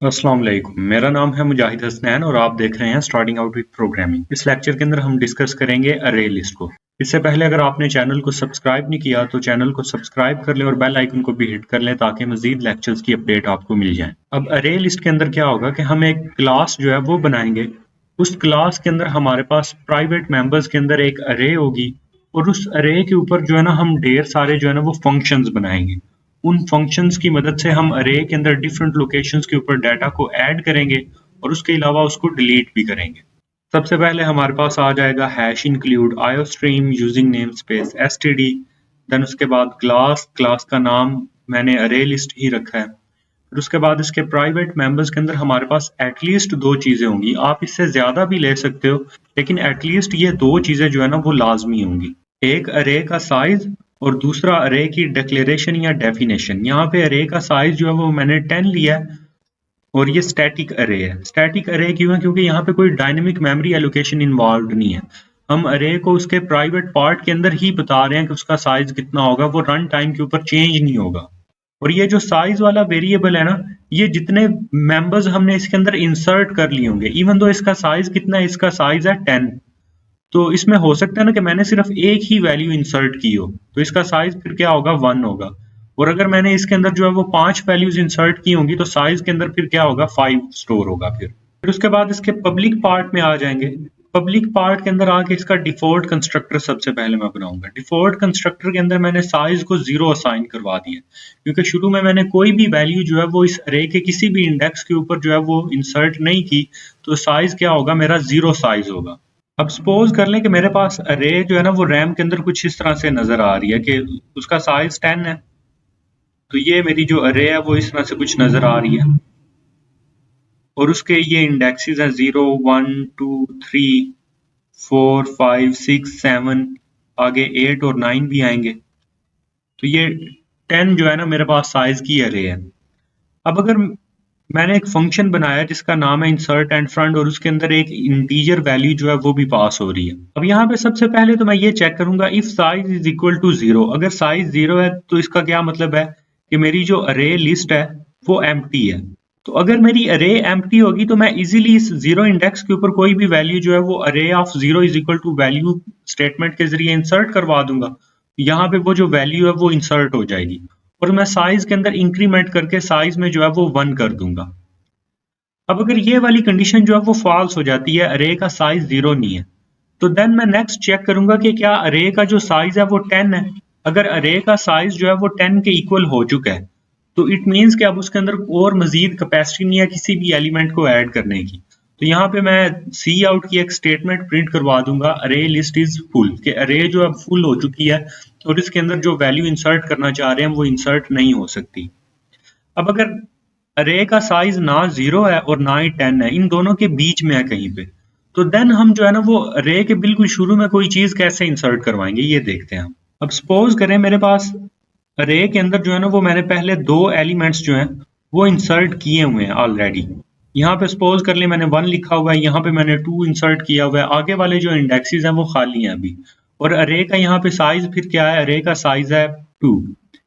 अस्सलाम वालेकुम, मेरा नाम है मुजाहिद हसनैन और आप देख रहे हैं स्टार्टिंग आउट विद प्रोग्रामिंग। इस लेक्चर के अंदर हम डिस्कस करेंगे अरे लिस्ट को। इससे पहले अगर आपने चैनल को सब्सक्राइब नहीं किया तो चैनल को सब्सक्राइब कर लें और बेल आइकन को भी हिट कर लें ताकि मजीद लेक्चर्स की अपडेट आपको मिल जाए। अब अरे लिस्ट के अंदर क्या होगा कि हम एक क्लास जो है वो बनाएंगे। उस क्लास के अंदर हमारे पास प्राइवेट मेंबर्स के अंदर एक अरे होगी और उस अरे के ऊपर जो है ना हम ढेर सारे जो है ना वो फंक्शंस बनाएंगे। उन फंक्शंस की मदद से हम अरे के अंदर डिफरेंट लोकेशंस के ऊपर डाटा को ऐड करेंगे और उसके अलावा उसको डिलीट भी करेंगे। सबसे पहले हमारे पास आ जाएगा hash include iostream using namespace std. Then उसके बाद क्लास क्लास का नाम मैंने अरे लिस्ट ही रखा है। फिर उसके बाद इसके प्राइवेट मेंबर्स के अंदर हमारे पास एटलीस्ट दो चीजें होंगी। आप इससे ज्यादा भी ले सकते हो लेकिन एटलीस्ट ये दो चीजें जो है ना वो लाजमी होंगी। एक अरे का साइज और दूसरा अरे की डिक्लेरेशन या डेफिनेशन। यहाँ पे अरे का साइज जो है वो मैंने 10 लिया है और ये स्टैटिक अरे है। स्टैटिक अरे क्यों है? क्योंकि यहाँ पे कोई डायनेमिक मेमोरी एलोकेशन इन्वॉल्व नहीं है। हम अरे को उसके प्राइवेट पार्ट के अंदर ही बता रहे हैं कि उसका साइज कितना होगा, वो रन टाइम के ऊपर चेंज नहीं होगा। और ये जो साइज वाला वेरिएबल है ना, ये जितने मेंबर्स हमने इसके अंदर इंसर्ट कर लिए होंगे, इवन दो इसका साइज कितना है, इसका साइज है 10, तो इसमें हो सकता है ना कि मैंने सिर्फ एक ही वैल्यू इंसर्ट की हो, तो इसका साइज फिर क्या होगा 1 होगा। और अगर मैंने इसके अंदर जो है वो 5 वैल्यूज इंसर्ट की होंगी तो साइज के अंदर फिर क्या होगा 5 स्टोर होगा। फिर उसके बाद इसके पब्लिक पार्ट में आ जाएंगे। पब्लिक पार्ट के अंदर आके इसका डिफॉल्ट कंस्ट्रक्टर सबसे पहले मैं बनाऊंगा। डिफॉल्ट कंस्ट्रक्टर के अंदर मैंने साइज को 0 असाइन करवा दिया क्योंकि शुरू में मैंने कोई भी वैल्यू जो है वो इस अरे के किसी भी इंडेक्स के ऊपर जो है वो इंसर्ट नहीं की, तो साइज क्या होगा मेरा 0 साइज होगा। अब सपोज कर लें कि मेरे पास अरे जो है ना वो रैम के अंदर कुछ इस तरह से नजर आ रही है कि उसका साइज 10 है। तो ये मेरी जो अरे है वो इस तरह से कुछ नजर आ रही है और उसके ये इंडेक्सेस हैं 0 1 2 3 4 5 6 7, आगे 8 और 9 भी आएंगे। तो ये 10 जो है ना मेरे पास साइज की अरे है। अब अगर मैंने एक फंक्शन बनाया जिसका नाम है इंसर्ट एंड फ्रंट और उसके अंदर एक इंटीजर वैल्यू जो है वो भी पास हो रही है। अब यहाँ पे सबसे पहले तो मैं ये चेक करूंगा if size is equal to 0। अगर साइज 0 है तो इसका क्या मतलब है कि मेरी जो अरे लिस्ट है वो एम्प्टी है। तो अगर मेरी अरे एम्प्टी होगी तो मैं इजीली इस 0 इंडेक्स के ऊपर कोई भी वैल्यू जो है वो array of 0 is equal to value statement के जरिए इंसर्ट करवा दूंगा। यहाँ पे वो जो वैल्यू है वो इंसर्ट हो जाएगी और मैं साइज के अंदर इंक्रीमेंट करके साइज में जो है वो 1 कर दूंगा। अब अगर ये वाली कंडीशन जो है वो फॉल्स हो जाती है, अरे का साइज 0 नहीं है, तो देन मैं नेक्स्ट चेक करूंगा कि क्या अरे का जो साइज है वो 10 है। अगर अरे का साइज जो है वो 10 के इक्वल हो चुका है तो इट मीन्स कि अब उसके अंदर और मजीद कैपेसिटी नहीं है किसी भी एलिमेंट को ऐड करने की। तो यहाँ पे मैं सी आउट की एक स्टेटमेंट प्रिंट करवा दूंगा अरे लिस्ट इज फुल, कि अरे जो अब फुल हो चुकी है और इसके अंदर जो वैल्यू इंसर्ट करना चाह रहे हैं वो इंसर्ट नहीं हो सकती। अब अगर अरे का साइज ना 0 है और ना ही 10 है, इन दोनों के बीच में है कहीं पे, तो देन हम जो है ना वो अरे के बिल्कुल शुरू में कोई चीज कैसे इंसर्ट करवाएंगे ये देखते हैं हम। अब सपोज करें मेरे पास अरे के अंदर जो है ना वो मैंने पहले दो एलिमेंट्स जो हैं वो इंसर्ट किए हुए हैं ऑलरेडी। यहाँ पे सपोज कर ले मैंने 1 लिखा हुआ है, यहाँ पे मैंने 2 इंसर्ट किया हुआ है, आगे वाले जो इंडेक्सेस हैं वो खाली हैं अभी। और अरे का यहाँ पे साइज फिर क्या है, अरे का साइज है 2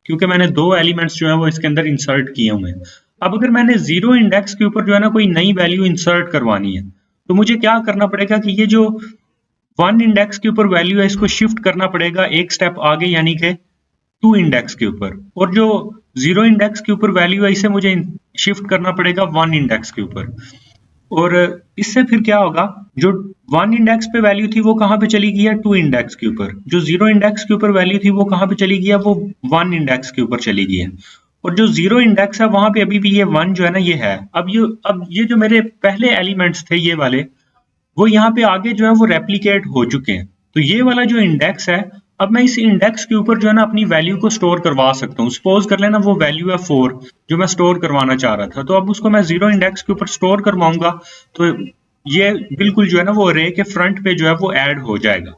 क्योंकि मैंने दो एलिमेंट्स जो है वो इसके अंदर इंसर्ट किए हुए हैं। अब अगर मैंने 0 इंडेक्स के ऊपर जो है ना कोई नई वैल्यू इंसर्ट करवानी है तो मुझे क्या करना पड़ेगा कि ये जो 1 इंडेक्स के ऊपर वैल्यू है इसको शिफ्ट करना पड़ेगा एक स्टेप आगे, यानी कि 2 इंडेक्स के ऊपर, और जो 0 इंडेक्स के ऊपर वैल्यू है इसे मुझे शिफ्ट करना पड़ेगा 1 इंडेक्स के ऊपर। और इससे फिर क्या होगा, जो 1 इंडेक्स पे वैल्यू थी वो कहाँ पे चली गई है 2 इंडेक्स के ऊपर, जो 0 इंडेक्स के ऊपर वैल्यू थी वो कहाँ पे चली गई है वो 1 इंडेक्स के ऊपर चली गई है। और जो 0 इंडेक्स है वहां पे अभी भी ये 1 जो है ना ये है। अब ये जो मेरे पहले एलिमेंट्स थे ये वाले, वो यहाँ पे आगे जो है वो रेप्लिकेट हो चुके हैं। तो ये वाला जो इंडेक्स है, अब मैं इस इंडेक्स के ऊपर जो है ना अपनी वैल्यू को स्टोर करवा सकता हूँ। सपोज कर लेना वो वैल्यू है 4 जो मैं स्टोर करवाना चाह रहा था, तो अब उसको मैं 0 इंडेक्स के ऊपर स्टोर करवाऊंगा तो ये बिल्कुल जो है ना वो अरे के फ्रंट पे जो है वो ऐड हो जाएगा।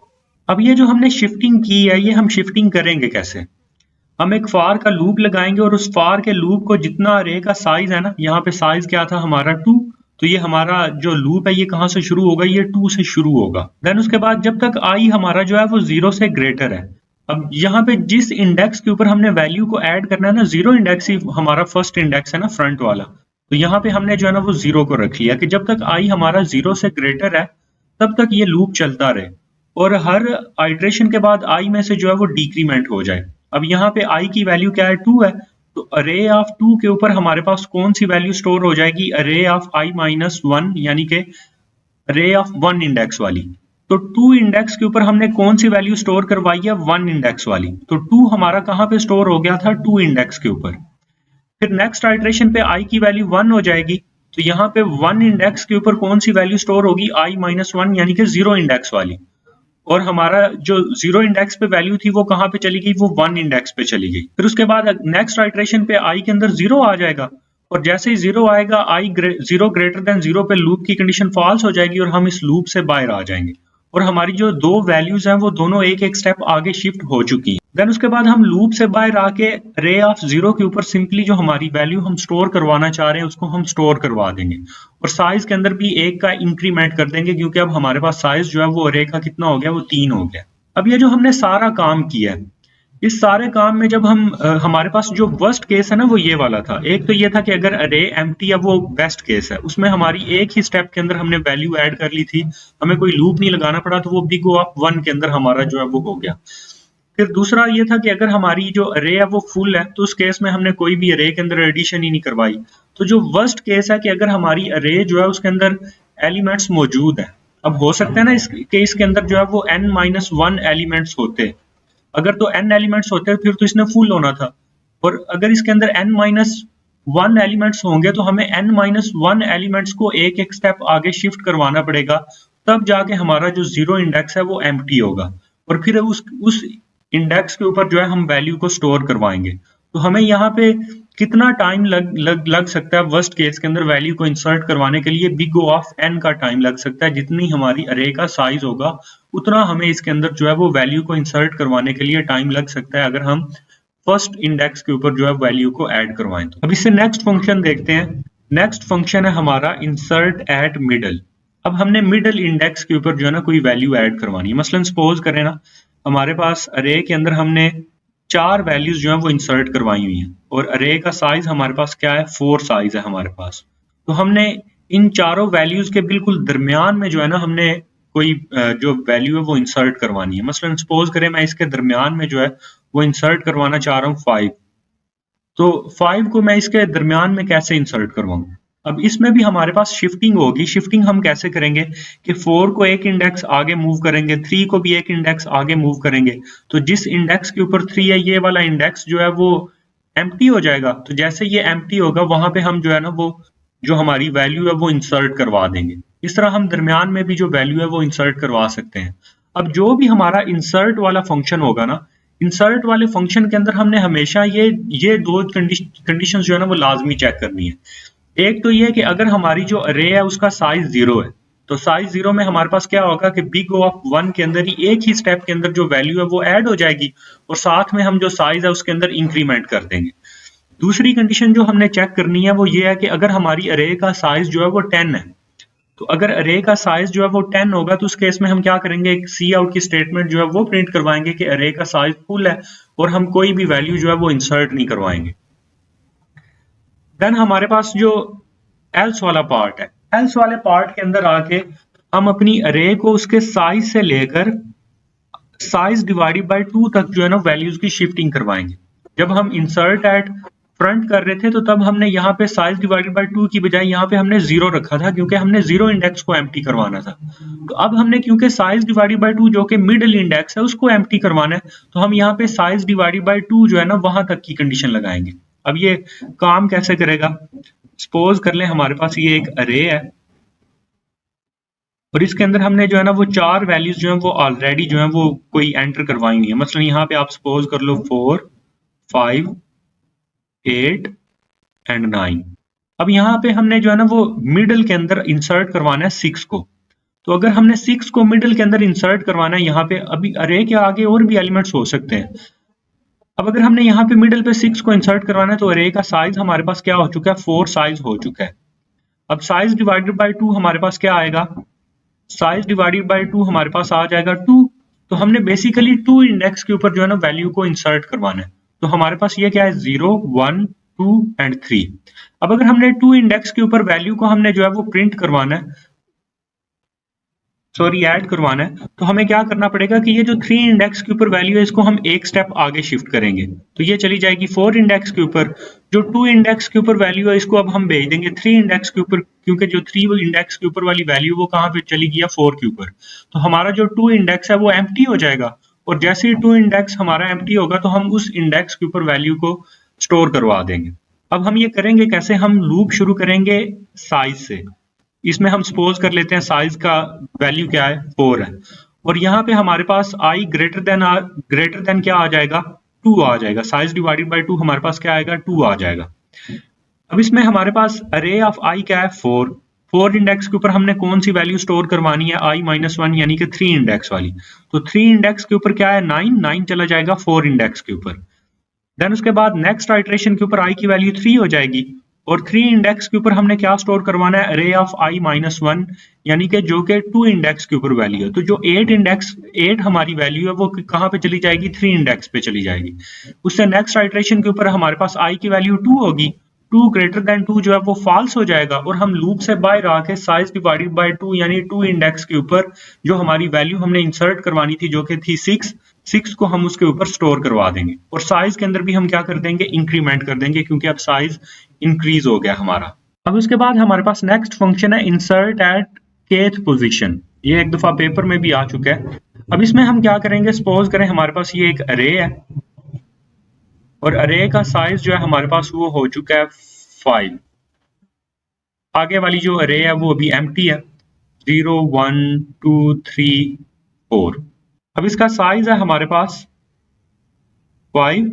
अब ये जो हमने शिफ्टिंग की है ये हम शिफ्टिंग करेंगे कैसे, हम एक फार का लूप लगाएंगे और उस फार के लूप को जितना अरे का साइज है ना, यहाँ पे साइज क्या था हमारा 2, तो ये हमारा जो लूप है ये कहाँ से शुरू होगा, ये 2 से शुरू होगा। देन उसके बाद जब तक आई हमारा जो है वो 0 से ग्रेटर है। अब यहाँ पे जिस इंडेक्स के ऊपर हमने वैल्यू को ऐड करना है ना, 0 इंडेक्स ही हमारा फर्स्ट इंडेक्स है ना फ्रंट वाला, तो यहाँ पे हमने जो है ना वो 0 को रख लिया कि जब तक i हमारा 0 से ग्रेटर है तब तक ये लूप चलता रहे और हर आइटरेशन के बाद i में से जो है वो डिक्रीमेंट हो जाए। अब यहाँ पे i की वैल्यू क्या है, 2 है, तो अरे ऑफ 2 के ऊपर हमारे पास कौन सी वैल्यू स्टोर हो जाएगी, अरे ऑफ i माइनस 1 यानी कि अरे ऑफ 1 इंडेक्स वाली। तो 2 इंडेक्स के ऊपर हमने कौन सी वैल्यू स्टोर करवाई है, 1 इंडेक्स वाली। तो 2 हमारा कहाँ पे स्टोर हो गया था, 2 इंडेक्स के ऊपर। फिर नेक्स्ट आइटरेशन पे i की वैल्यू 1 हो जाएगी, तो यहाँ पे 1 इंडेक्स के ऊपर कौन सी वैल्यू स्टोर होगी, i माइनस 1 यानी कि 0 इंडेक्स वाली। और हमारा जो 0 इंडेक्स पे वैल्यू थी वो कहाँ पे चली गई, वो 1 इंडेक्स पे चली गई। फिर उसके बाद नेक्स्ट आइटरेशन पे i के अंदर 0 आ जाएगा और जैसे ही 0 आएगा i 0 ग्रेटर देन 0 पे लूप की कंडीशन फॉल्स हो जाएगी और हम इस लूप से बाहर आ जाएंगे और हमारी जो दो वैल्यूज हैं वो दोनों एक एक स्टेप आगे शिफ्ट हो चुकी हैं। देन उसके बाद हम लूप से बाहर आके रे ऑफ 0 के ऊपर सिंपली जो हमारी वैल्यू हम स्टोर करवाना चाह रहे हैं उसको हम स्टोर करवा देंगे और साइज के अंदर भी 1 का इंक्रीमेंट कर देंगे क्योंकि अब हमारे पास साइज जो है वो अरे का कितना हो गया, वो 3 हो गया। अब ये जो हमने सारा काम किया है, इस सारे काम में जब हम हमारे पास जो वर्स्ट केस है ना वो ये वाला था। एक तो ये था कि अगर अरे एम्प्टी है वो बेस्ट केस है, उसमें हमारी एक ही स्टेप के अंदर हमने वैल्यू ऐड कर ली थी, हमें कोई लूप नहीं लगाना पड़ा, तो वो बिग O ऑफ 1 के अंदर हमारा जो है वो हो गया। फिर दूसरा ये था कि अगर हमारी जो अरे है वो फुल है तो उस केस में हमने कोई भी अरे के अंदर एडिशन ही नहीं करवाई। तो जो वर्स्ट केस है कि अगर हमारी अरे जो है उसके अंदर एलिमेंट्स मौजूद है, अब हो सकता है ना इस केस के अंदर जो है वो n-1 एलिमेंट्स होते, अगर तो n एलिमेंट्स होते फिर तो इसने फुल होना था, और अगर इसके अंदर n-1 एलिमेंट्स होंगे तो हमें n-1 एलिमेंट्स को एक एक स्टेप आगे शिफ्ट करवाना पड़ेगा, तब जाके हमारा जो 0 इंडेक्स है वो एम्प्टी होगा और फिर उस इंडेक्स के ऊपर जो है हम वैल्यू को स्टोर करवाएंगे। तो हमें यहाँ पे कितना टाइम लग सकता है वर्स्ट केस के अंदर वैल्यू को इंसर्ट करवाने के लिए, बिग O ऑफ n का टाइम लग सकता है। जितनी हमारी अरे का साइज होगा उतना हमें इसके अंदर जो है वो वैल्यू को इंसर्ट करवाने के लिए टाइम लग सकता है, अगर हम फर्स्ट इंडेक्स के ऊपर जो है वैल्यू को ऐड करवाएं। तो अब इससे नेक्स्ट फंक्शन देखते हैं। नेक्स्ट फंक्शन है हमारा इंसर्ट एट मिडल। अब हमने मिडल इंडेक्स के ऊपर जो है ना कोई वैल्यू ऐड करवानी है। मसलन सपोज करें ना हमारे पास अरे के अंदर हमने 4 वैल्यूज जो है वो इंसर्ट करवाई हुई हैं और अरे का साइज हमारे पास क्या है, 4 साइज है हमारे पास। तो हमने इन चारों वैल्यूज के बिल्कुल दरमियान में जो है ना हमने कोई जो वैल्यू है वो इंसर्ट करवानी है। मसलन सपोज करें मैं इसके दरमियान में जो है वो इंसर्ट करवाना चाह रहा हूँ 5, तो 5 को मैं इसके दरमियान में कैसे इंसर्ट करवाऊं। अब इसमें भी हमारे पास शिफ्टिंग होगी। शिफ्टिंग हम कैसे करेंगे कि 4 को एक इंडेक्स आगे मूव करेंगे, 3 को भी एक इंडेक्स आगे मूव करेंगे, तो जिस इंडेक्स के ऊपर 3 है ये वाला इंडेक्स जो है वो एम्प्टी हो जाएगा। तो जैसे ये एम्प्टी होगा वहां पे हम जो है ना वो जो हमारी वैल्यू है वो इंसर्ट करवा देंगे। इस तरह हम दरमियान में भी जो वैल्यू है वो इंसर्ट करवा सकते हैं। अब जो भी हमारा इंसर्ट वाला फंक्शन होगा ना, इंसर्ट वाले फंक्शन के अंदर हमने हमेशा ये दो कंडीशन जो है ना वो लाजमी चेक करनी है। एक तो ये कि अगर हमारी जो अरे है उसका साइज 0 है, तो साइज 0 में हमारे पास क्या होगा कि बिग O ऑफ 1 के अंदर ही एक ही स्टेप के अंदर जो वैल्यू है वो ऐड हो जाएगी और साथ में हम जो साइज है उसके अंदर इंक्रीमेंट कर देंगे। दूसरी कंडीशन जो हमने चेक करनी है वो ये है कि अगर हमारी अरे का साइज जो है वो 10 है, तो अगर अरे का साइज जो है वो 10 होगा तो उस केस में हम क्या करेंगे, एक सी आउट की स्टेटमेंट जो है वो प्रिंट करवाएंगे कि अरे का साइज फुल है और हम कोई भी वैल्यू जो है वो इंसर्ट नहीं करवाएंगे। देन हमारे पास जो एल्स वाला पार्ट है, एल्स वाले पार्ट के अंदर आके हम अपनी अरे को उसके साइज से लेकर साइज डिवाइडेड बाय 2 तक जो है ना वैल्यूज की शिफ्टिंग करवाएंगे। जब हम इंसर्ट एट फ्रंट कर रहे थे तो तब हमने यहाँ पे साइज डिवाइडेड बाय 2 की बजाय यहाँ पे हमने 0 रखा था क्योंकि हमने 0 इंडेक्स को एम्प्टी करवाना था। तो अब हमने क्योंकि साइज डिवाइडेड बाय 2 जो कि मिडिल इंडेक्स है उसको एम्प्टी करवाना है, तो हम यहाँ पे साइज डिवाइडेड बाय 2 जो है ना वहां तक की कंडीशन लगाएंगे। अब ये काम कैसे करेगा, सपोज कर लें हमारे पास ये एक अरे है और इसके अंदर हमने जो है ना वो 4 वैल्यूज जो है वो ऑलरेडी जो है वो कोई एंटर करवाई हुई है। मसलन यहाँ पे आप सपोज कर लो 4, 5, 8 एंड 9। अब यहाँ पे हमने जो है ना वो मिडल के अंदर इंसर्ट करवाना है 6 को। तो अगर हमने 6 को मिडल के अंदर इंसर्ट करवाना है, यहाँ पे अभी अरे के आगे और भी एलिमेंट्स हो सकते हैं। अब अगर हमने यहाँ पे मिडल पे 6 को इंसर्ट करवाना है तो अरे का साइज हमारे पास क्या हो चुका है, 4 साइज हो चुका है। अब साइज डिवाइडेड बाय 2 हमारे पास क्या आएगा, साइज डिवाइडेड बाय 2 हमारे पास आ जाएगा 2। तो हमने बेसिकली 2 इंडेक्स के ऊपर जो है ना वैल्यू को इंसर्ट करवाना है। तो हमारे पास ये क्या है, 0, 1, 2 एंड 3। अब अगर हमने 2 इंडेक्स के ऊपर वैल्यू को हमने जो है वो प्रिंट करवाना है, सॉरी ऐड करवाना है, तो हमें क्या करना पड़ेगा कि ये जो 3 इंडेक्स के ऊपर वैल्यू है इसको हम एक स्टेप आगे शिफ्ट करेंगे, तो ये चली जाएगी 4 इंडेक्स के ऊपर। जो 2 इंडेक्स के ऊपर वैल्यू है इसको अब हम भेज देंगे 3 इंडेक्स के ऊपर, क्योंकि जो 3 इंडेक्स के ऊपर वाली वैल्यू वो कहाँ पे चली गई है, 4 के ऊपर। तो हमारा जो 2 इंडेक्स है वो एम्प्टी हो जाएगा, और जैसे ही 2 इंडेक्स हमारा एम्प्टी होगा तो हम उस इंडेक्स के ऊपर वैल्यू को स्टोर करवा देंगे। अब हम ये करेंगे कैसे, हम लूप शुरू करेंगे साइज से। इसमें हम सपोज कर लेते हैं साइज का वैल्यू क्या है, 4 है, और यहाँ पे हमारे पास i ग्रेटर देन क्या आ जाएगा, 2 आ जाएगा। साइज डिवाइडेड बाय 2 हमारे पास क्या आएगा, 2 आ जाएगा। अब इसमें हमारे पास अरे ऑफ i क्या है, 4 इंडेक्स के ऊपर हमने कौन सी वैल्यू स्टोर करवानी है, i-1 यानी कि 3 इंडेक्स वाली। तो 3 इंडेक्स के ऊपर क्या है, 9 चला जाएगा 4 इंडेक्स के ऊपर। देन उसके बाद नेक्स्ट आइट्रेशन के ऊपर i की वैल्यू 3 हो जाएगी, और 3 इंडेक्स के ऊपर हमने क्या स्टोर करवाना है, अरे ऑफ i-1 यानी कि जो कि 2 इंडेक्स के ऊपर वैल्यू है। तो जो 8 हमारी वैल्यू है वो कहाँ पे चली जाएगी, 3 इंडेक्स पे चली जाएगी। उससे नेक्स्ट आइट्रेशन के ऊपर हमारे पास i की वैल्यू 2 होगी, 2 ग्रेटर देन 2 जो है वो फॉल्स हो जाएगा, और हम लूप से बाहर आके साइज डिवाइडेड बाय 2 यानी 2 इंडेक्स के ऊपर जो हमारी वैल्यू हमने इंसर्ट करवानी थी जो कि थी 6 को हम उसके ऊपर स्टोर करवा देंगे, और साइज के अंदर भी हम क्या कर देंगे, इंक्रीमेंट कर देंगे, क्योंकि अब साइज इंक्रीज हो गया हमारा। अब उसके बाद हमारे पास नेक्स्ट फंक्शन है इंसर्ट एट kth पोजीशन। ये एक दफा पेपर में भी आ चुका है। अब इसमें हम क्या करेंगे, सपोज करें हमारे पास ये एक अरे है, और अरे का साइज जो है हमारे पास वो हो चुका है 5। आगे वाली जो अरे है वो अभी एम्प्टी है, 0 1 2 3 4। अब इसका साइज है हमारे पास 5,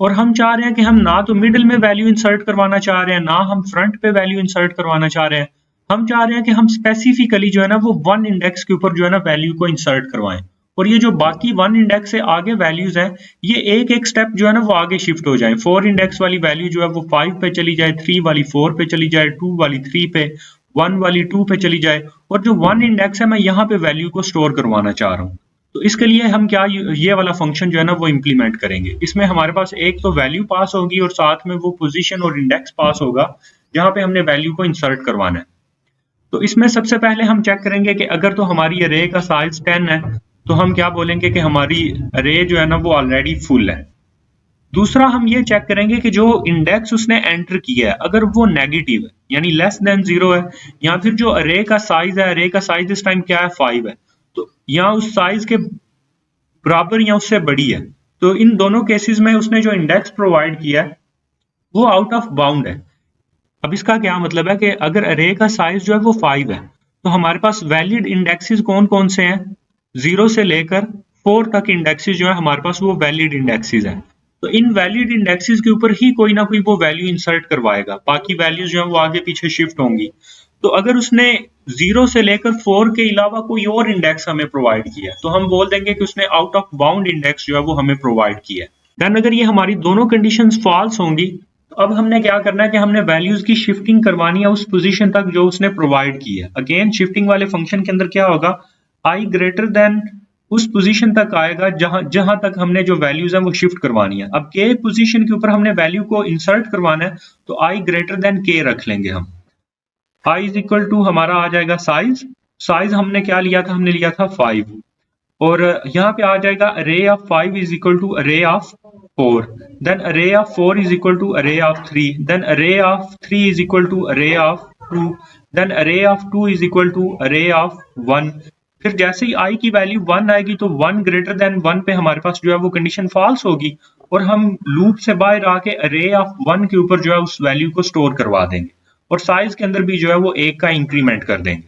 और हम चाह रहे हैं कि हम ना तो मिडिल में वैल्यू इंसर्ट करवाना चाह रहे हैं, ना हम फ्रंट पे वैल्यू इंसर्ट करवाना चाह रहे हैं। हम चाह रहे हैं कि हम स्पेसिफिकली जो है ना वो 1 इंडेक्स के ऊपर जो है ना वैल्यू को इंसर्ट करवाएं, और ये जो बाकी 1 इंडेक्स से आगे वैल्यूज हैं ये एक एक स्टेप जो है ना वो आगे शिफ्ट हो जाए। 4 इंडेक्स वाली वैल्यू जो है वो 5 पे चली जाए, 3 वाली 4 पे चली जाए, 2 वाली 3 पे, 1 वाली 2 पे चली जाए, और जो 1 इंडेक्स है मैं यहाँ पे वैल्यू को स्टोर करवाना चाह रहा हूँ। तो इसके लिए हम क्या ये वाला फंक्शन जो है ना वो इम्प्लीमेंट करेंगे। इसमें हमारे पास एक तो वैल्यू पास होगी और साथ में वो पोजीशन और इंडेक्स पास होगा जहां पे हमने वैल्यू को इंसर्ट करवाना है। तो इसमें सबसे पहले हम चेक करेंगे कि अगर तो हमारी अरे का साइज 10 है तो हम क्या बोलेंगे कि हमारी अरे जो है ना वो ऑलरेडी फुल है। दूसरा हम ये चेक करेंगे कि जो इंडेक्स उसने एंटर किया है अगर वो नेगेटिव है यानी लेस देन 0 है, या फिर जो अरे का साइज है, अरे का साइज इस टाइम क्या है 5 है, तो या उस साइज के बराबर या उससे बड़ी है, तो इन दोनों केसेस में उसने जो इंडेक्स प्रोवाइड किया है वो आउट ऑफ बाउंड है। अब इसका क्या मतलब है कि अगर अरे का साइज जो है वो 5 है तो हमारे पास वैलिड इंडेक्सेस कौन कौन से हैं, 0 से लेकर 4 तक इंडेक्सेस जो है हमारे पास वो वैलिड इंडेक्सेस हैं। तो इन वैलिड इंडेक्सेस के ऊपर ही कोई ना कोई वो वैल्यू इंसर्ट करवाएगा, बाकी वैल्यूज जो है वो आगे पीछे शिफ्ट होंगी। तो अगर उसने 0 से लेकर 4 के अलावा कोई और इंडेक्स हमें प्रोवाइड किया तो हम बोल देंगे कि उसने आउट ऑफ बाउंड इंडेक्स जो है वो हमें प्रोवाइड किया है। देन अगर ये हमारी दोनों कंडीशंस फॉल्स होंगी तो अब हमने क्या करना है कि हमने वैल्यूज की शिफ्टिंग करवानी है उस पोजीशन तक जो उसने प्रोवाइड की है। अगेन शिफ्टिंग वाले फंक्शन के अंदर क्या होगा, i ग्रेटर देन उस पोजीशन तक आएगा जहां तक हमने जो वैल्यूज है वो शिफ्ट करवानी है। अब k पोजीशन के ऊपर हमने वैल्यू को इंसर्ट करवाना है तो i ग्रेटर देन k रख लेंगे हम। i इज इक्वल टू हमारा आ जाएगा साइज हमने क्या लिया था, हमने लिया था 5, और यहाँ पे आ जाएगा array of 5 is equal to array of 4, then array of 4 is equal to array of 3, then array of 3 is equal to array of 2, then array of 2 is equal to array of 1। फिर जैसे ही i की value 1 आएगी तो 1 greater than 1 पे हमारे पास जो है वो कंडीशन फॉल्स होगी, और हम लूप से बाहर आके array of 1 के ऊपर जो है उस वैल्यू को स्टोर करवा देंगे, और साइज के अंदर भी जो है वो 1 का इंक्रीमेंट कर देंगे।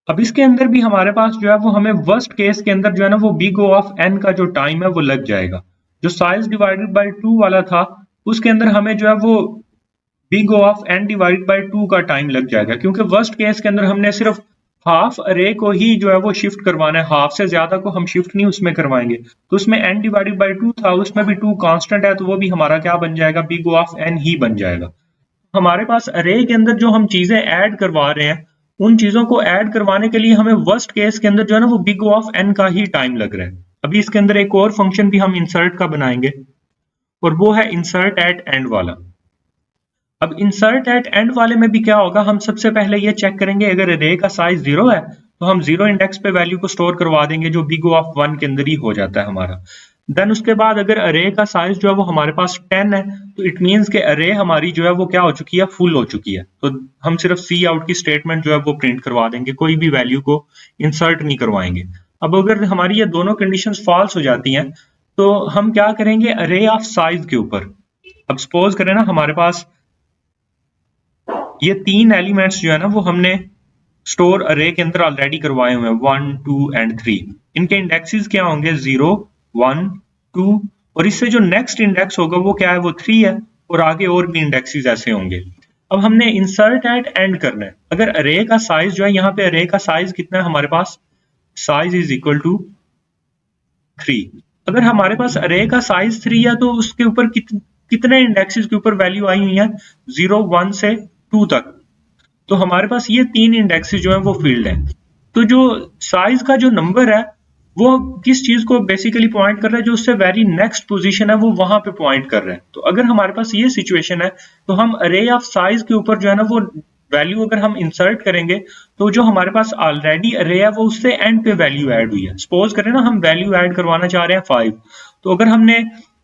अब इसके अंदर भी हमारे पास जो है वो हमें वर्स्ट केस के अंदर जो है ना वो बिग O ऑफ n का जो टाइम है वो लग जाएगा। जो साइज डिवाइडेड बाय 2 वाला था उसके अंदर हमें जो है वो big O of n divided by 2 का टाइम लग जाएगा, क्योंकि वर्स्ट केस के अंदर हमने सिर्फ हाफ अरे को ही जो है वो शिफ्ट करवाना है, हाफ से ज्यादा को हम शिफ्ट नहीं उसमें करवाएंगे। तो उसमें n डिवाइडेड बाय 2 था, उसमें भी 2 कांस्टेंट है, तो वो भी हमारा क्या बन जाएगा, बिग O ऑफ n ही बन जाएगा। हमारे पास अरे के अंदर जो हम चीजें ऐड करवा रहे हैं उन चीजों को ऐड करवाने के लिए हमें वर्स्ट केस के अंदर जो है ना वो बिग O ऑफ n का ही टाइम लग रहा है। अभी इसके अंदर एक और फंक्शन भी हम इंसर्ट का बनाएंगे और वो है इंसर्ट एट एंड वाला। अब इंसर्ट एट एंड वाले में भी क्या होगा, हम सबसे पहले ये चेक करेंगे अगर अरे का साइज 0 है तो हम 0 इंडेक्स पे वैल्यू को स्टोर करवा देंगे जो बिग O ऑफ 1 के अंदर ही हो जाता है हमारा। देन उसके बाद अगर अरे का साइज जो है वो हमारे पास 10 है तो इट मींस के अरे हमारी जो है वो क्या हो चुकी है, फुल हो चुकी है। तो हम सिर्फ सी आउट की स्टेटमेंट जो है वो प्रिंट करवा देंगे, कोई भी वैल्यू को इंसर्ट नहीं करवाएंगे। अब अगर हमारी ये दोनों कंडीशंस फॉल्स हो जाती हैं तो हम क्या करेंगे, अरे ऑफ साइज के ऊपर, अब सपोज करें ना हमारे पास ये 3 एलिमेंट्स जो है ना वो हमने स्टोर अरे के अंदर ऑलरेडी करवाए हुए हैं 1 2 एंड 3। इनके इंडेक्सेस क्या होंगे 0 1 2 और इससे जो नेक्स्ट इंडेक्स होगा वो क्या है, वो 3 है और आगे और भी इंडेक्सेस ऐसे होंगे। अब हमने इंसर्ट एट एंड करना है। अगर अरे का साइज जो है, यहाँ पे अरे का साइज कितना है हमारे पास, साइज इज इक्वल टू 3। अगर हमारे पास अरे का साइज 3 है तो उसके ऊपर कितने इंडेक्सेस के ऊपर वैल्यू आई हुई है, 0 1 से 2 तक। तो हमारे पास ये 3 इंडेक्सेस जो है वो फील्ड है। तो जो साइज का जो नंबर है वो किस चीज को बेसिकली पॉइंट कर रहा है, जो उससे वेरी नेक्स्ट पोजीशन है वो वहां पे पॉइंट कर रहा है। तो अगर हमारे पास ये सिचुएशन है तो हम अरे ऑफ साइज के ऊपर जो है ना वो वैल्यू अगर हम इंसर्ट करेंगे तो जो हमारे पास ऑलरेडी अरे है वो उससे एंड पे वैल्यू ऐड हुई है। सपोज करें ना हम वैल्यू ऐड करवाना चाह रहे हैं 5, तो अगर हमने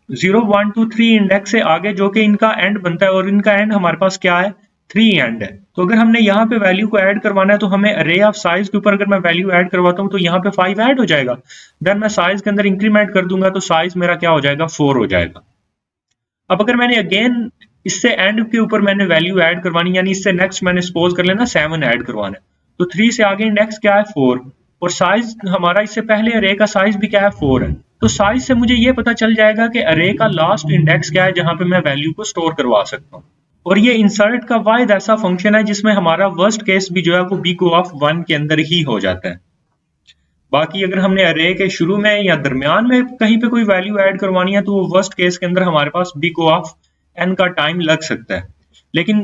0 1 2 3 इंडेक्स से आगे जो कि इनका एंड बनता है और इनका एंड हमारे पास क्या है 3 एंड है, तो अगर हमने यहाँ पे वैल्यू को ऐड करवाना है तो हमें अरे ऑफ साइज के ऊपर अगर मैं वैल्यू ऐड करवाता हूँ तो यहाँ पे 5 ऐड हो जाएगा। देन मैं साइज के अंदर इंक्रीमेंट कर दूंगा तो साइज मेरा क्या हो जाएगा, 4 हो जाएगा। अब अगर मैंने अगेन इससे एंड के ऊपर मैंने वैल्यू ऐड करवानी, यानी इससे नेक्स्ट मैंने सपोज कर लेना 7 ऐड करवाना है, तो 3 से आगे इंडेक्स क्या है 4 और साइज हमारा इससे पहले अरे का साइज भी क्या है 4 है। तो साइज से मुझे ये पता चल जाएगा कि अरे का लास्ट इंडेक्स क्या है जहां पे मैं वैल्यू को स्टोर करवा सकता हूँ। और ये इंसर्ट का वाइड ऐसा फंक्शन है जिसमें हमारा वर्स्ट केस भी जो है वो बिग O ऑफ 1 के अंदर ही हो जाता है। बाकी अगर हमने अरे के शुरू में या दरमियान में कहीं पे कोई वैल्यू ऐड करवानी है तो वो वर्स्ट केस के अंदर हमारे पास बिग O ऑफ n का टाइम लग सकता है। लेकिन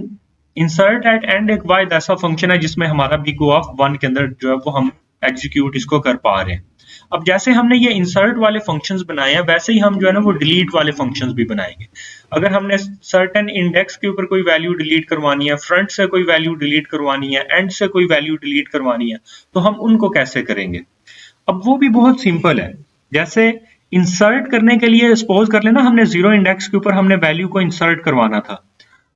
इंसर्ट एट एंड एक वाइड ऐसा फंक्शन है जिसमें हमारा बिग O ऑफ 1 के अंदर जो है वो हम एग्जीक्यूट इसको कर पा रहे हैं। अब जैसे हमने ये इंसर्ट वाले फंक्शंस बनाए हैं वैसे ही हम जो है ना वो डिलीट वाले फंक्शंस भी बनाएंगे। अगर हमने सर्टेन इंडेक्स के ऊपर कोई वैल्यू डिलीट करवानी है, फ्रंट से कोई वैल्यू डिलीट करवानी है, एंड से कोई वैल्यू डिलीट करवानी है, तो हम उनको कैसे करेंगे। अब वो भी बहुत सिंपल है। जैसे इंसर्ट करने के लिए सपोज कर लेना हमने 0 इंडेक्स के ऊपर हमने वैल्यू को इंसर्ट करवाना था,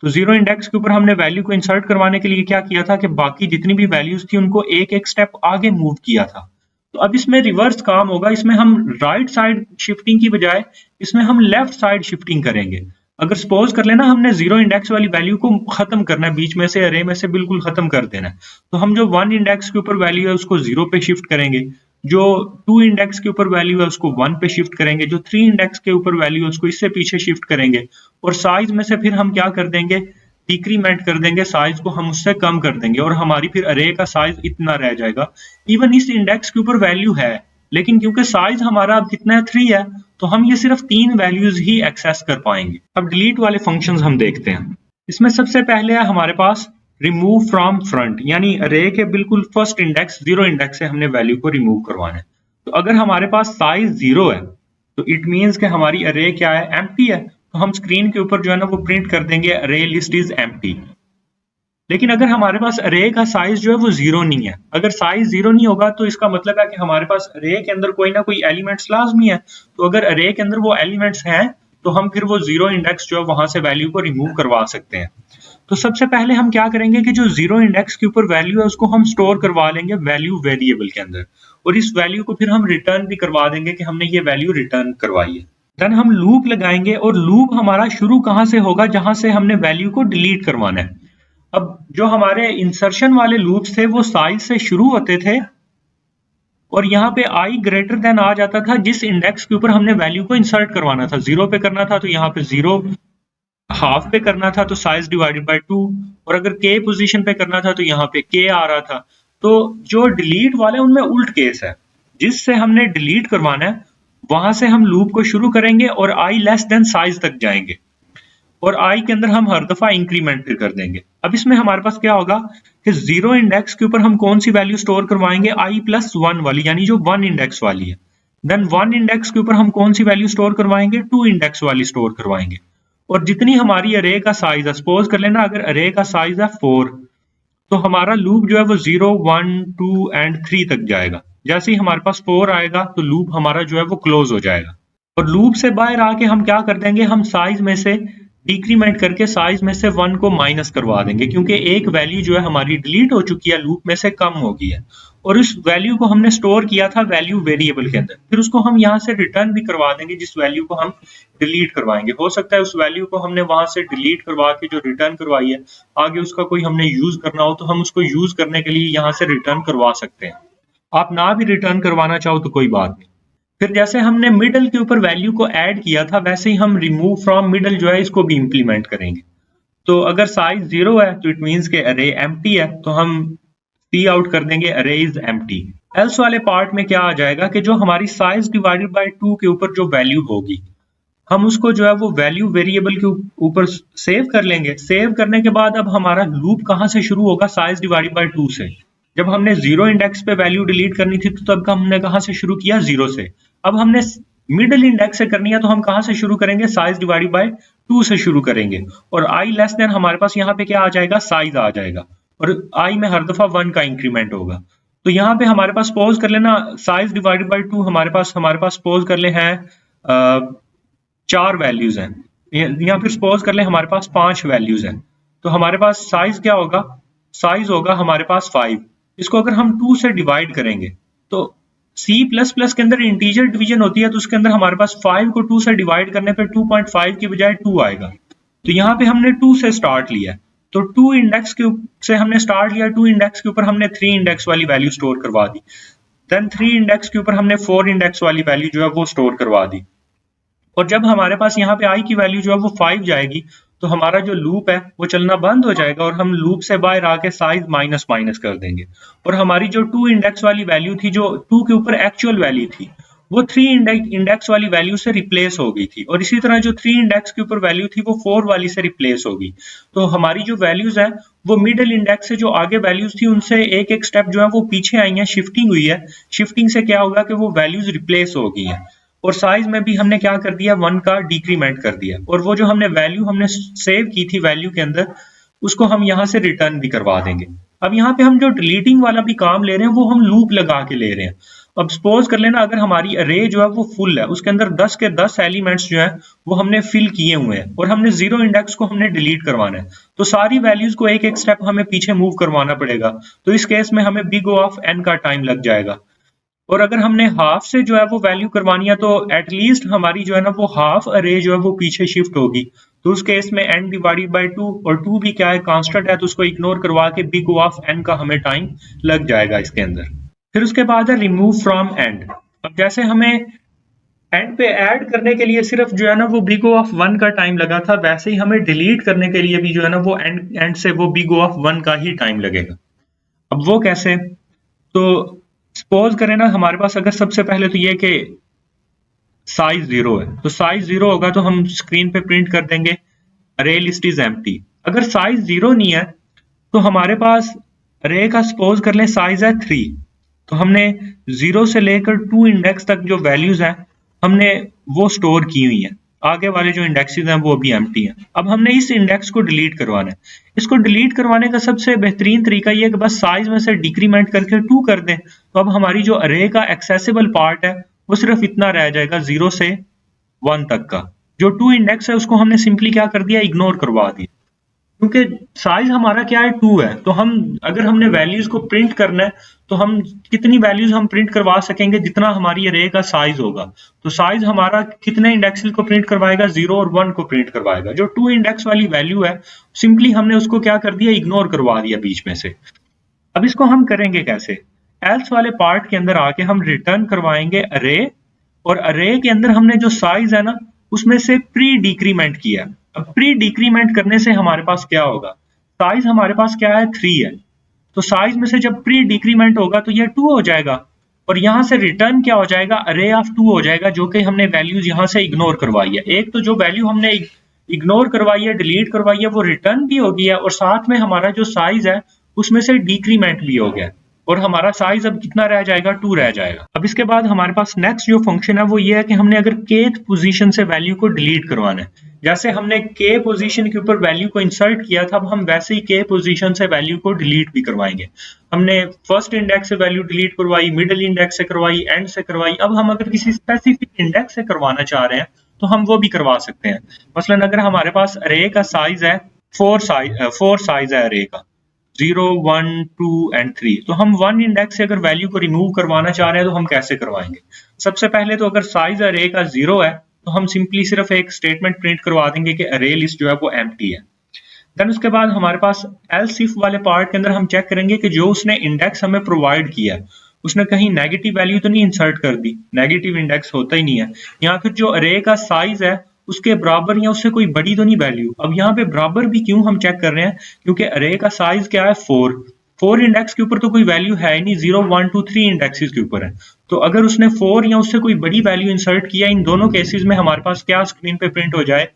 तो 0 इंडेक्स के ऊपर हमने वैल्यू को इंसर्ट करवाने के लिए क्या किया था कि बाकी जितनी भी वैल्यूज थी उनको एक एक स्टेप आगे मूव किया था। तो अब इसमें रिवर्स काम होगा, इसमें हम राइट साइड शिफ्टिंग की बजाय इसमें हम लेफ्ट साइड शिफ्टिंग करेंगे। अगर सपोज कर लेना हमने 0 इंडेक्स वाली वैल्यू को खत्म करना है, बीच में से अरे में से बिल्कुल खत्म कर देना है, तो हम जो 1 इंडेक्स के ऊपर वैल्यू है उसको 0 पे शिफ्ट करेंगे, जो 2 इंडेक्स के ऊपर वैल्यू है उसको 1 पे शिफ्ट करेंगे, जो 3 इंडेक्स के ऊपर वैल्यू है उसको इससे पीछे शिफ्ट करेंगे और साइज में से फिर हम क्या कर देंगे, डिक्रीमेंट कर देंगे, साइज को हम उससे कम कर देंगे और हमारी फिर अरे का साइज इतना रह जाएगा। इवन इस इंडेक्स के ऊपर वैल्यू है लेकिन क्योंकि साइज हमारा अब कितना है 3 है तो हम ये सिर्फ 3 वैल्यूज ही एक्सेस कर पाएंगे। अब डिलीट वाले फंक्शंस हम देखते हैं। इसमें सबसे पहले है हमारे पास रिमूव फ्रॉम फ्रंट, यानी अरे के बिल्कुल फर्स्ट इंडेक्स 0 इंडेक्स से हमने वैल्यू को रिमूव करवाना है। तो अगर हमारे पास साइज 0 है तो इट मींस कि हमारी अरे क्या है, एम्प्टी है, तो हम स्क्रीन के ऊपर जो है ना वो प्रिंट कर देंगे अरे लिस्ट इज एम्प्टी। लेकिन अगर हमारे पास अरे का साइज जो है वो 0 नहीं है, अगर साइज 0 नहीं होगा तो इसका मतलब है कि हमारे पास अरे के अंदर कोई ना कोई एलिमेंट्स लाजमी है। तो अगर अरे के अंदर वो एलिमेंट्स हैं तो हम फिर वो 0 इंडेक्स जो है वहां से वैल्यू को रिमूव करवा सकते हैं। तो सबसे पहले हम क्या करेंगे कि जो 0 इंडेक्स के ऊपर वैल्यू है उसको हम स्टोर करवा लेंगे वैल्यू वेरिएबल के अंदर और इस वैल्यू को फिर हम रिटर्न भी करवा देंगे कि हमने ये वैल्यू रिटर्न करवाई है। देन हम लूप लगाएंगे और लूप हमारा शुरू कहां से होगा, जहां से हमने वैल्यू को डिलीट करवाना है। अब जो हमारे इंसर्शन वाले लूप्स थे वो साइज से शुरू होते थे और यहाँ पे i ग्रेटर देन आ जाता था जिस इंडेक्स के ऊपर हमने वैल्यू को इंसर्ट करवाना था। 0 पे करना था तो यहाँ पे 0, हाफ पे करना था तो साइज डिवाइडेड बाय 2 और अगर k पोजीशन पे करना था तो यहाँ पे k आ रहा था। तो जो डिलीट वाले उनमें उल्ट केस है, जिससे हमने डिलीट करवाना है वहां से हम लूप को शुरू करेंगे और i लेस देन साइज तक जाएंगे और i के अंदर हम हर दफा इंक्रीमेंट कर देंगे। अब इसमें हमारे पास क्या होगा कि 0 इंडेक्स के ऊपर हम कौन सी वैल्यू स्टोर करवाएंगे, i+1 वाली, यानी जो 1 इंडेक्स वाली है। देन 1 इंडेक्स के ऊपर हम कौन सी वैल्यू स्टोर करवाएंगे, 2 इंडेक्स वाली स्टोर करवाएंगे और जितनी हमारी अरे का साइज है, सपोज कर लेना अगर अरे का साइज है 4, तो हमारा लूप जो है वो 0, 1, 2 एंड 3 तक जाएगा। जैसे ही हमारे पास 4 आएगा तो लूप हमारा जो है वो क्लोज हो जाएगा। और लूप से बाहर आके हम क्या कर देंगे, हम साइज में से डिक्रीमेंट करके साइज में से 1 को माइनस करवा देंगे, क्योंकि एक वैल्यू जो है हमारी डिलीट हो चुकी है, लूप में से कम हो गई है, और उस वैल्यू को हमने स्टोर किया था वैल्यू वेरिएबल के अंदर। फिर उसको हम यहाँ से रिटर्न भी करवा देंगे जिस वैल्यू को हम डिलीट करवाएंगे। हो सकता है उस वैल्यू को हमने वहां से डिलीट करवा के जो रिटर्न करवाई है, आगे उसका कोई हमने यूज करना हो तो हम उसको यूज करने के लिए यहाँ से रिटर्न करवा सकते हैं। आप ना भी रिटर्न करवाना चाहो तो कोई बात नहीं। फिर जैसे हमने मिडल के ऊपर वैल्यू को ऐड किया था, वैसे ही हम रिमूव फ्रॉम मिडल जो है इसको भी इंप्लीमेंट करेंगे। तो अगर साइज 0 है तो इट मींस के अरे एम्प्टी है, तो हम सी आउट कर देंगे अरे इज एम्प्टी। एल्स वाले पार्ट में क्या आ जाएगा कि जो हमारी साइज डिवाइडेड बाय 2 के ऊपर जो वैल्यू होगी, हम उसको जो है वो वैल्यू वेरिएबल के ऊपर सेव कर लेंगे। सेव करने के बाद अब हमारा लूप कहाँ से शुरू होगा, साइज डिवाइडेड बाय 2 से। जब हमने 0 इंडेक्स पे वैल्यू डिलीट करनी थी तो तब हमने कहाँ से शुरू किया, 0 से। अब हमने मिडिल इंडेक्स से करनी है तो हम कहाँ से शुरू करेंगे, साइज डिवाइडेड बाय 2 से शुरू करेंगे। और आई लेस देन हमारे पास यहाँ पे क्या आ जाएगा, साइज आ जाएगा, और आई में हर दफा 1 का इंक्रीमेंट होगा। तो यहाँ पे हमारे पास सपोज कर लेना साइज डिवाइडेड बाय 2 हमारे पास सपोज कर ले हैं 4 वैल्यूज हैं, या फिर सपोज कर ले हमारे पास 5 वैल्यूज हैं। तो हमारे पास साइज क्या होगा, साइज होगा हमारे पास 5। इसको अगर हम 2 से डिवाइड करेंगे तो C++ के अंदर इंटीजर डिवीजन होती है, तो उसके अंदर हमारे पास 5 को 2 से डिवाइड करने पे 2.5 की बजाय 2 आएगा। तो यहाँ पे हमने 2 से स्टार्ट लिया, तो 2 इंडेक्स के से हमने स्टार्ट लिया, 2 इंडेक्स के ऊपर हमने 3 इंडेक्स वाली वैल्यू स्टोर करवा दी, देन 3 इंडेक्स के ऊपर हमने 4 इंडेक्स वाली वैल्यू जो है वो स्टोर करवा दी। और जब हमारे पास यहाँ पे आई की वैल्यू जो है वो 5 जाएगी तो हमारा जो लूप है वो चलना बंद हो जाएगा, और हम लूप से बाहर आके साइज माइनस माइनस कर देंगे। और हमारी जो 2 इंडेक्स वाली वैल्यू थी, जो 2 के ऊपर एक्चुअल वैल्यू थी, वो 3 इंडेक्स वाली वैल्यू से रिप्लेस हो गई थी, और इसी तरह जो 3 इंडेक्स के ऊपर वैल्यू थी वो 4 वाली से रिप्लेस हो गई। तो हमारी जो वैल्यूज है वो मिडिल इंडेक्स से जो आगे वैल्यूज थी उनसे एक एक स्टेप जो है वो पीछे आई है, शिफ्टिंग हुई है। शिफ्टिंग से क्या होगा कि वो वैल्यूज रिप्लेस हो गई है, और साइज में भी हमने क्या कर दिया, 1 का डिक्रीमेंट कर दिया। और वो जो हमने वैल्यू हमने सेव की थी वैल्यू के अंदर, उसको हम यहाँ से रिटर्न भी करवा देंगे। अब यहाँ पे हम जो डिलीटिंग वाला भी काम ले रहे हैं वो हम लूप लगा के ले रहे हैं। अब सपोज कर लेना अगर हमारी अरे जो है वो फुल है, उसके अंदर 10 के 10 एलिमेंट्स जो है वो हमने फिल किए हुए हैं, और हमने 0 इंडेक्स को हमने डिलीट करवाना है, तो सारी वैल्यूज को एक एक स्टेप हमें पीछे मूव करवाना पड़ेगा। तो इस केस में हमें बिग O ऑफ n का टाइम लग जाएगा। और अगर हमने हाफ से जो है वो वैल्यू करवानी है तो एटलीस्ट हमारी जो है ना वो हाफ अरे जो है वो पीछे शिफ्ट होगी। तो उस केस में n डिवाइडेड बाय 2, और 2 भी क्या है, कांस्टेंट है, तो उसको इग्नोर करवा के बिग O ऑफ n का हमें टाइम लग जाएगा इसके अंदर। फिर उसके बाद है रिमूव फ्रॉम एंड। अब जैसे हमें एंड पे ऐड करने के लिए सिर्फ जो है ना वो बिग O ऑफ 1 का टाइम लगा था, वैसे ही हमें डिलीट करने के लिए भी जो है ना वो एंड से वो बिग O ऑफ 1 का ही टाइम लगेगा। अब वो कैसे, तो सपोज करें ना हमारे पास अगर सबसे पहले तो ये कि साइज 0 है, तो साइज 0 होगा तो हम स्क्रीन पे प्रिंट कर देंगे अरे लिस्ट इज एम्प्टी। अगर साइज 0 नहीं है तो हमारे पास अरे का सपोज कर लें साइज है 3, तो हमने 0 से लेकर 2 इंडेक्स तक जो वैल्यूज हैं हमने वो स्टोर की हुई हैं, आगे वाले जो इंडेक्सेस हैं वो अभी एम्प्टी हैं। अब हमने इस इंडेक्स को डिलीट करवाना है। इसको डिलीट करवाने का सबसे बेहतरीन तरीका ये है कि बस साइज में से डिक्रीमेंट करके 2 कर दें, तो अब हमारी जो अरे का एक्सेसिबल पार्ट है वो सिर्फ इतना रह जाएगा 0 से 1 तक का। जो 2 इंडेक्स है उसको हमने सिंपली क्या कर दिया, इग्नोर करवा दिया, क्योंकि साइज हमारा क्या है 2 है। तो हम अगर हमने वैल्यूज को प्रिंट करना है तो हम कितनी वैल्यूज हम प्रिंट करवा सकेंगे, जितना हमारी अरे का साइज होगा। तो साइज हमारा कितने इंडेक्सेस को प्रिंट करवाएगा, 0 और 1 को प्रिंट करवाएगा। जो 2 इंडेक्स वाली वैल्यू है सिंपली हमने उसको क्या कर दिया, इग्नोर करवा दिया बीच में से। अब इसको हम करेंगे कैसे, एल्स वाले पार्ट के अंदर आके हम रिटर्न करवाएंगे अरे, और अरे के अंदर हमने जो साइज है ना उसमें से प्री डिक्रीमेंट किया। अब प्री डिक्रीमेंट करने से हमारे पास क्या होगा, साइज हमारे पास क्या है 3 है, तो साइज में से जब प्री डिक्रीमेंट होगा तो ये 2 हो जाएगा, और यहाँ से रिटर्न क्या हो जाएगा, अरे ऑफ 2 हो जाएगा, जो कि हमने वैल्यूज यहाँ से इग्नोर करवाई है। एक तो जो वैल्यू हमने इग्नोर करवाई है, डिलीट करवाई है, वो रिटर्न भी हो गया, और साथ में हमारा जो साइज है उसमें से डिक्रीमेंट भी हो गया, और हमारा साइज अब कितना रह जाएगा, 2 रह जाएगा। अब इसके बाद हमारे पास नेक्स्ट जो फंक्शन है वो ये है कि हमने अगर kth पोजीशन से वैल्यू को डिलीट करवाना है। जैसे हमने k पोजीशन के ऊपर वैल्यू को इंसर्ट किया था, अब हम वैसे ही k पोजीशन से वैल्यू को डिलीट भी करवाएंगे। हमने फर्स्ट इंडेक्स से वैल्यू डिलीट करवाई, मिडिल इंडेक्स से करवाई, एंड से करवाई। अब हम अगर किसी स्पेसिफिक इंडेक्स से करवाना चाह रहे हैं तो हम वो भी करवा सकते हैं। मसलन अगर हमारे पास अरे का साइज है 4 साइज है अरे का 0, 1, 2 एंड 3, तो हम वन इंडेक्स से अगर वैल्यू को रिमूव करवाना चाह रहे हैं तो हम कैसे करवाएंगे? सबसे पहले तो अगर साइज अरे का 0 है तो हम सिंपली सिर्फ एक स्टेटमेंट प्रिंट करवा देंगे कि अरे लिस्ट जो है वो एम्प्टी है। देन उसके बाद हमारे पास एल्स इफ वाले पार्ट के अंदर हम चेक करेंगे कि जो उसने इंडेक्स हमें प्रोवाइड किया है उसने कहीं नेगेटिव वैल्यू तो नहीं इंसर्ट कर दी, नेगेटिव इंडेक्स होता ही नहीं है। या फिर जो अरे का साइज है उसके बराबर या उससे कोई बड़ी तो नहीं वैल्यू। अब यहाँ पे बराबर भी क्यों हम चेक कर रहे हैं? क्योंकि अरे का साइज क्या है 4 इंडेक्स के ऊपर तो कोई वैल्यू है ही नहीं, 0, 1, 2, 3 इंडेक्सेस के ऊपर है। तो अगर उसने 4 या उससे कोई बड़ी वैल्यू इंसर्ट किया, इन दोनों केसेस में हमारे पास क्या स्क्रीन पे प्रिंट हो जाए?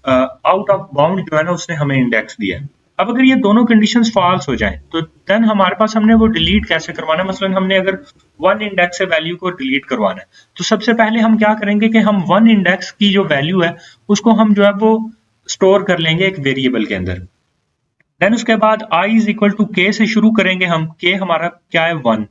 आउट ऑफ बाउंड जो है ना उसने हमें इंडेक्स दिया है। अब अगर ये दोनों कंडीशंस फॉल्स हो जाएं तो देन हमारे पास हमने वो डिलीट कैसे करवाना है? मसलन हमने अगर वन इंडेक्स से वैल्यू को डिलीट करवाना है तो सबसे पहले हम क्या करेंगे कि हम वन इंडेक्स की जो वैल्यू है उसको हम जो है वो स्टोर कर लेंगे एक वेरिएबल के अंदर। देन उसके बाद i is equal to k से शुरू करेंगे हम। k हमारा क्या है 1।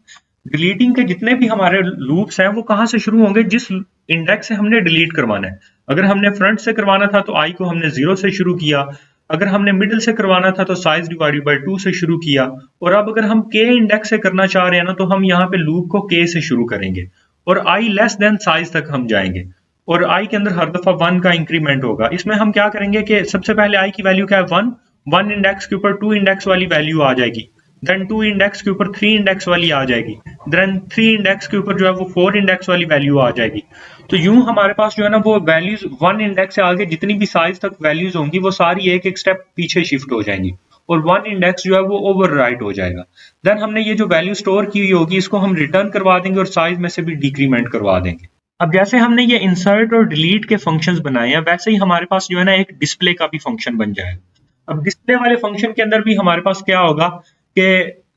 डिलीटिंग के जितने भी हमारे लूप्स हैं वो कहाँ से शुरू होंगे? जिस इंडेक्स से हमने डिलीट करवाना है। अगर हमने फ्रंट से करवाना था तो i को हमने 0 से शुरू किया, अगर हमने मिडिल से करवाना था तो साइज डिवाइडेड बाय 2 से शुरू किया, और अब अगर हम k इंडेक्स से करना चाह रहे हैं ना तो हम यहाँ पे लूप को k से शुरू करेंगे और i लेस देन साइज तक हम जाएंगे और i के अंदर हर दफा 1 का इंक्रीमेंट होगा। इसमें हम क्या करेंगे कि सबसे पहले i की वैल्यू क्या है 1 इंडेक्स के ऊपर 2 इंडेक्स वाली वैल्यू आ जाएगी, देन 2 इंडेक्स के ऊपर 3 इंडेक्स वाली आ जाएगी, देन 3 इंडेक्स के ऊपर जो है वो 4 इंडेक्स वाली वैल्यू आ जाएगी। तो यूं हमारे पास जो है ना वो वैल्यूज 1 इंडेक्स से आगे जितनी भी साइज तक वैल्यूज होंगी वो सारी एक एक स्टेप पीछे शिफ्ट हो जाएंगी और 1 इंडेक्स जो है वो ओवरराइट हो जाएगा। देन हमने ये जो वैल्यू स्टोर की हुई होगी इसको हम रिटर्न करवा देंगे और साइज में से भी डिक्रीमेंट करवा देंगे। अब जैसे हमने ये इंसर्ट और डिलीट के फंक्शंस बनाए हैं वैसे ही हमारे पास जो है ना एक डिस्प्ले का भी फंक्शन बन जाएगा। अब डिस्प्ले वाले फंक्शन के अंदर भी हमारे पास क्या होगा कि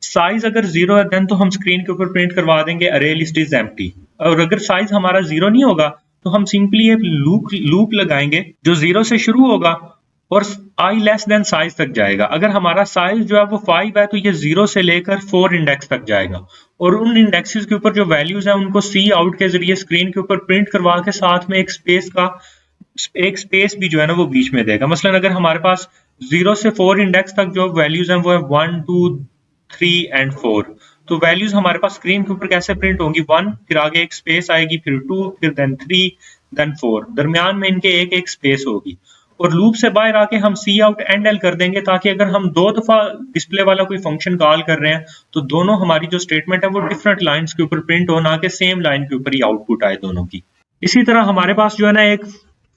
साइज अगर 0 है देन तो हम स्क्रीन के ऊपर प्रिंट करवा देंगे अरे लिस्ट इज एम्प्टी, और अगर साइज हमारा 0 नहीं होगा तो हम सिंपली एक लूप लगाएंगे जो 0 से शुरू होगा और i लेस देन साइज तक जाएगा। अगर हमारा साइज जो है वो 5 है तो ये 0 से लेकर 4 इंडेक्स तक जाएगा और उन इंडेक्सेस के ऊपर जो वैल्यूज है उनको सी आउट के जरिए स्क्रीन के ऊपर प्रिंट करवा के साथ में एक स्पेस भी जो है ना वो बीच में देगा। मसलन अगर हमारे पास 0 से 4 इंडेक्स तक जो वैल्यूज हैं वो है 1, 2, 3 एंड 4, तो वैल्यूज हमारे पास स्क्रीन के ऊपर कैसे प्रिंट होंगी? 1, फिर आगे एक स्पेस आएगी, फिर 2, फिर देन 3, देन 4, दरमियान में इनके एक एक स्पेस होगी और लूप से बाहर आके हम सी आउट एंड एल कर देंगे ताकि अगर हम दो दफा डिस्प्ले वाला कोई फंक्शन कॉल कर रहे हैं तो दोनों हमारी जो स्टेटमेंट है वो डिफरेंट लाइंस के ऊपर प्रिंट हो, ना कि सेम लाइन के ऊपर ही आउटपुट आए दोनों की। इसी तरह हमारे पास जो है ना एक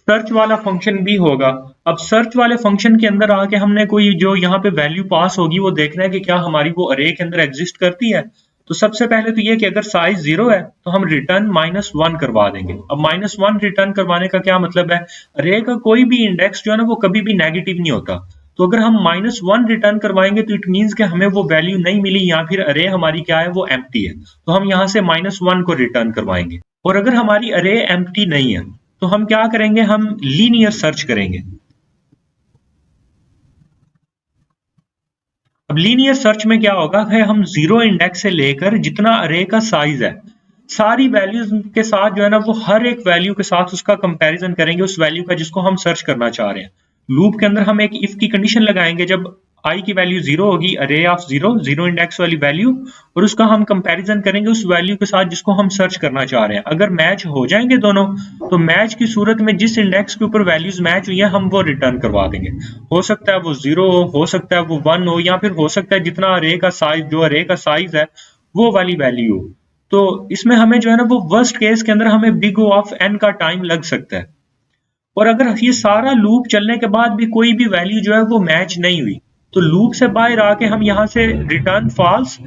सर्च वाला फंक्शन भी होगा। अब सर्च वाले फंक्शन के अंदर आके हमने कोई जो यहाँ पे वैल्यू पास होगी वो देखना है कि क्या हमारी वो अरे के अंदर एग्जिस्ट करती है। तो सबसे पहले तो ये कि अगर साइज 0 है तो हम रिटर्न -1 करवा देंगे। अब -1 रिटर्न करवाने का क्या मतलब है? अरे का कोई भी इंडेक्स जो है ना वो कभी भी नेगेटिव नहीं होता, तो अगर हम -1 रिटर्न करवाएंगे तो इट मींस कि हमें वो वैल्यू नहीं मिली या फिर अरे हमारी क्या है वो एम्प्टी है, तो हम यहाँ से -1 को रिटर्न करवाएंगे। और अगर हमारी अरे एम्प्टी नहीं है तो हम क्या करेंगे? हम लीनियर सर्च करेंगे। अब लीनियर सर्च में क्या होगा है हम 0 इंडेक्स से लेकर जितना अरे का साइज है सारी वैल्यूज के साथ जो है ना वो हर एक वैल्यू के साथ उसका कंपैरिजन करेंगे उस वैल्यू का जिसको हम सर्च करना चाह रहे हैं। लूप के अंदर हम एक इफ की कंडीशन लगाएंगे, जब i की वैल्यू 0 होगी, अरे ऑफ 0 इंडेक्स वाली वैल्यू, और उसका हम कंपैरिजन करेंगे उस वैल्यू के साथ जिसको हम सर्च करना चाह रहे हैं। अगर मैच हो जाएंगे दोनों तो मैच की सूरत में जिस इंडेक्स के ऊपर वैल्यूज मैच हुई है हम वो रिटर्न करवा देंगे। हो सकता है वो 0 हो सकता है वो 1 हो, या फिर हो सकता है जितना अरे का साइज जो अरे का साइज है वो वाली वैल्यू हो। तो इसमें हमें जो है ना वो वर्स्ट केस के अंदर हमें बिग O ऑफ n का टाइम लग सकता है। और अगर ये सारा लूप चलने के बाद भी कोई भी वैल्यू जो है वो मैच नहीं हुई तो लूप से बाहर आके हम यहाँ से रिटर्न फॉल्स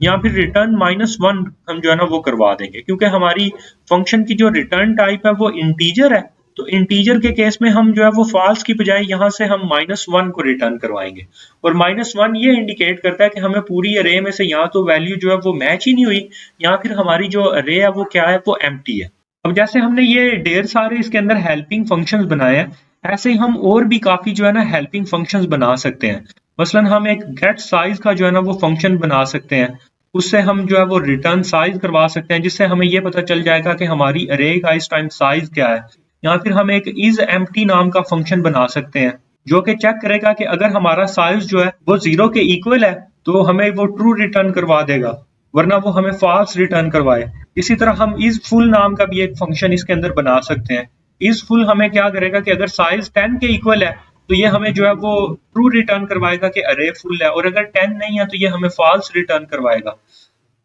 या फिर रिटर्न -1 हम जो है ना वो करवा देंगे, क्योंकि हमारी फंक्शन की जो रिटर्न टाइप है वो इंटीजर है। तो इंटीजर के केस में हम जो है वो फॉल्स की बजाय यहाँ से हम -1 को रिटर्न करवाएंगे और -1 ये इंडिकेट करता है कि हमें पूरी अरे में से या तो वैल्यू जो है वो मैच ही नहीं हुई या फिर हमारी जो अरे है वो क्या है वो एम्प्टी है। अब जैसे हमने ये ढेर सारे इसके अंदर हेल्पिंग फंक्शंस बनाए हैं, ऐसे ही हम और भी काफी जो है ना हेल्पिंग फंक्शंस बना सकते हैं। मसलन हम एक गेट साइज का जो है ना वो फंक्शन बना सकते हैं। उससे हम जो है वो रिटर्न साइज करवा सकते हैं, जिससे हमें ये पता चल जाएगा कि हमारी अरे का इस टाइम साइज क्या है। या फिर हम एक इज एम्प्टी नाम का फंक्शन बना सकते हैं, जो कि चेक करेगा कि अगर हमारा साइज जो है वो 0 के इक्वल है तो हमें वो ट्रू रिटर्न करवा देगा, वरना वो हमें फॉल्स रिटर्न करवाए। इसी तरह हम इज फुल नाम का भी एक फंक्शन इसके अंदर बना सकते हैं। इज फुल हमें क्या करेगा कि अगर साइज 10 के इक्वल है तो ये हमें जो है वो ट्रू रिटर्न करवाएगा कि अरे फुल है, और अगर 10 नहीं है तो ये हमें फॉल्स रिटर्न करवाएगा।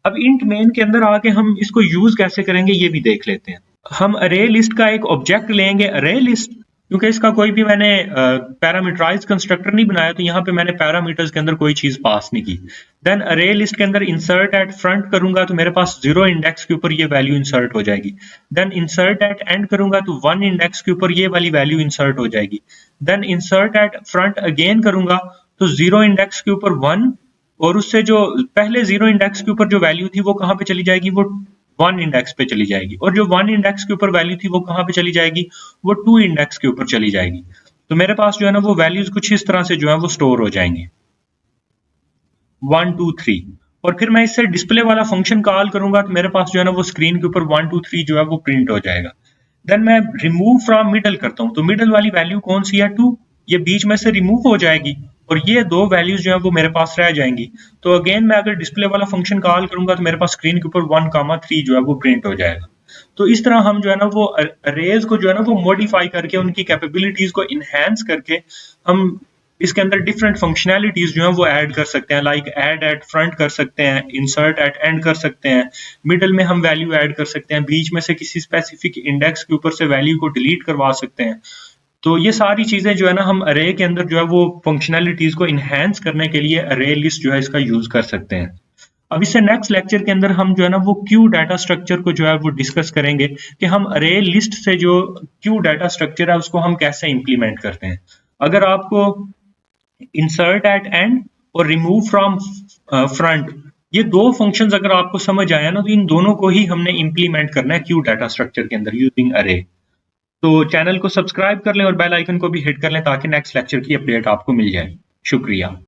अब इंट मेन के अंदर आके हम इसको यूज कैसे करेंगे ये भी देख लेते हैं। हम अरे लिस्ट का एक ऑब्जेक्ट लेंगे, अरे लिस्ट, क्योंकि इसका कोई भी मैंने पैरामीटराइज कंस्ट्रक्टर नहीं बनाया तो यहाँ पे मैंने पैरामीटर्स के अंदर कोई चीज पास नहीं की। देन अरे लिस्ट के अंदर इंसर्ट एट फ्रंट करूंगा तो मेरे पास 0 इंडेक्स के ऊपर ये वैल्यू इंसर्ट हो जाएगी। देन इंसर्ट एट एंड करूंगा तो 1 इंडेक्स के ऊपर ये वाली वैल्यू इंसर्ट हो जाएगी। Then insert at front again करूंगा तो 0 इंडेक्स के ऊपर 1, और उससे जो पहले 0 इंडेक्स के ऊपर जो वैल्यू थी वो कहाँ पे चली जाएगी, वो 1 इंडेक्स पे चली जाएगी, और जो 1 इंडेक्स के ऊपर वैल्यू थी वो कहाँ पे चली जाएगी, वो 2 इंडेक्स के ऊपर चली जाएगी। तो मेरे पास जो है ना वो वैल्यूज कुछ इस तरह से जो है वो स्टोर हो जाएंगे 1 2 3। और फिर मैं इससे डिस्प्ले वाला फंक्शन कॉल करूंगा तो मेरे पास जो है ना वो स्क्रीन के ऊपर 1 2 3 जो है वो प्रिंट हो जाएगा। देन मैं रिमूव फ्रॉम मिडल करता हूँ, तो मिडल वाली वैल्यू कौन सी है, 2, ये बीच में से रिमूव हो जाएगी और ये दो वैल्यूज जो है वो मेरे पास रह जाएंगी। तो अगेन मैं अगर डिस्प्ले वाला फंक्शन कॉल करूंगा तो मेरे पास स्क्रीन के ऊपर 1 3 जो है वो प्रिंट हो जाएगा। तो इस तरह हम जो है ना वो अरेज को जो है ना वो मॉडिफाई करके उनकी कैपेबिलिटीज को इनहेंस करके हम इसके अंदर डिफरेंट फंक्शनैलिटीज जो है वो ऐड कर सकते हैं। लाइक ऐड एट फ्रंट कर सकते हैं, इंसर्ट एट एंड कर सकते हैं, मिडल में हम वैल्यू ऐड कर सकते हैं, बीच में से किसी स्पेसिफिक इंडेक्स के ऊपर से वैल्यू को डिलीट करवा सकते हैं। तो ये सारी चीजें जो है ना हम अरे के अंदर जो है वो फंक्शनैलिटीज को इनहेंस करने के लिए अरे लिस्ट जो है इसका यूज कर सकते हैं। अब इससे नेक्स्ट लेक्चर के अंदर हम जो है ना वो क्यू डाटा स्ट्रक्चर को जो है वो डिस्कस करेंगे कि हम अरे लिस्ट से जो क्यू डाटा स्ट्रक्चर है उसको हम कैसे इंप्लीमेंट करते हैं। अगर आपको इंसर्ट एट एंड और रिमूव फ्रॉम फ्रंट, ये दो फंक्शंस अगर आपको समझ आया ना तो इन दोनों को ही हमने इंप्लीमेंट करना है क्यू डाटा स्ट्रक्चर के अंदर यूजिंग अरे। तो चैनल को सब्सक्राइब कर लें और बेल आइकन को भी हिट कर लें ताकि नेक्स्ट लेक्चर की अपडेट आपको मिल जाए। शुक्रिया।